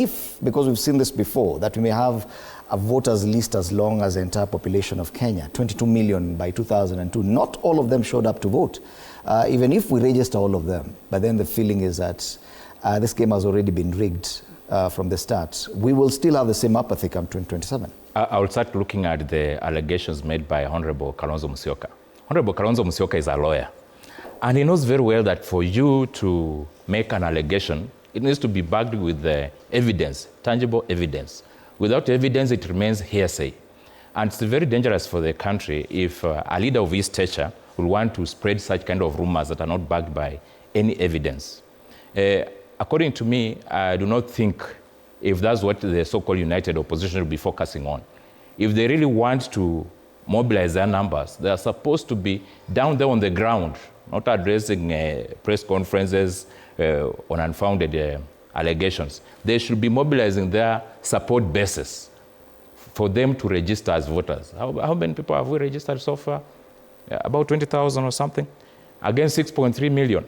If, because we've seen this before, that we may have a voters list as long as the entire population of Kenya, 22 million by 2002, not all of them showed up to vote. Even if we register all of them, but then the feeling is that this game has already been rigged from the start. We will still have the same apathy come 2027. I will start looking at the allegations made by Honorable Kalonzo Musyoka. Honorable Kalonzo Musyoka is a lawyer, and he knows very well that for you to make an allegation, it needs to be backed with evidence, tangible evidence. Without evidence, it remains hearsay. And it's very dangerous for the country if a leader of his stature will want to spread such kind of rumors that are not backed by any evidence. According to me, I do not think if that's what the so-called united opposition will be focusing on. If they really want to mobilize their numbers, they are supposed to be down there on the ground, not addressing press conferences on unfounded allegations. They should be mobilizing their support bases for them to register as voters. How many people have we registered so far? About 20,000 or something, against 6.3 million.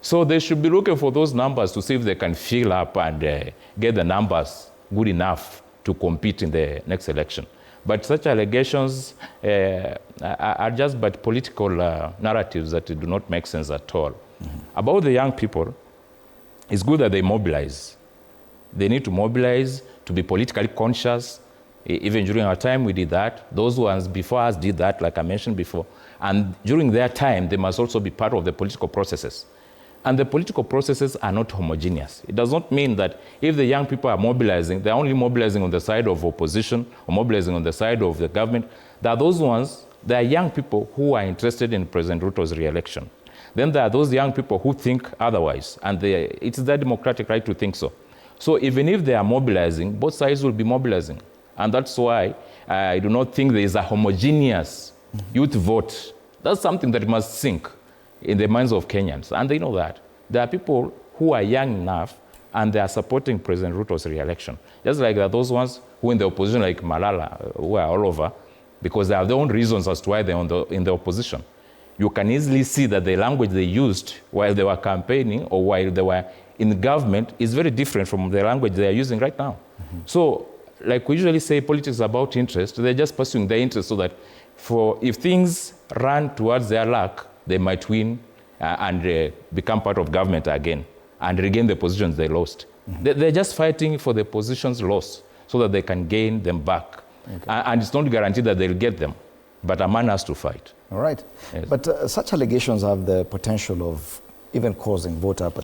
So they should be looking for those numbers to see if they can fill up and get the numbers good enough to compete in the next election. But such allegations are just but political narratives that do not make sense at all. Mm-hmm. About the young people, it's good that they mobilize. They need to mobilize to be politically conscious. Even during our time, we did that. Those ones before us did that, like I mentioned before. And during their time, they must also be part of the political processes. And the political processes are not homogeneous. It does not mean that if the young people are mobilizing, they're only mobilizing on the side of opposition or mobilizing on the side of the government. There are those ones, there are young people who are interested in President Ruto's re-election. Then there are those young people who think otherwise, and it's their democratic right to think so. So even if they are mobilizing, both sides will be mobilizing. And that's why I do not think there is a homogeneous youth vote. That's something that must sink in the minds of Kenyans, and they know that. There are people who are young enough, and they are supporting President Ruto's re-election. Just like there are those ones who in the opposition, like Malala, who are all over, because they have their own reasons as to why they're in the opposition. You can easily see that the language they used while they were campaigning or while they were in government is very different from the language they are using right now. Mm-hmm. So, like we usually say, politics is about interest. They're just pursuing their interest so that if things run towards their luck, they might win and become part of government again and regain the positions they lost. Mm-hmm. They're just fighting for the positions lost so that they can gain them back. Okay. And it's not guaranteed that they'll get them, but a man has to fight. All right. Yes. But such allegations have the potential of even causing voter apathy.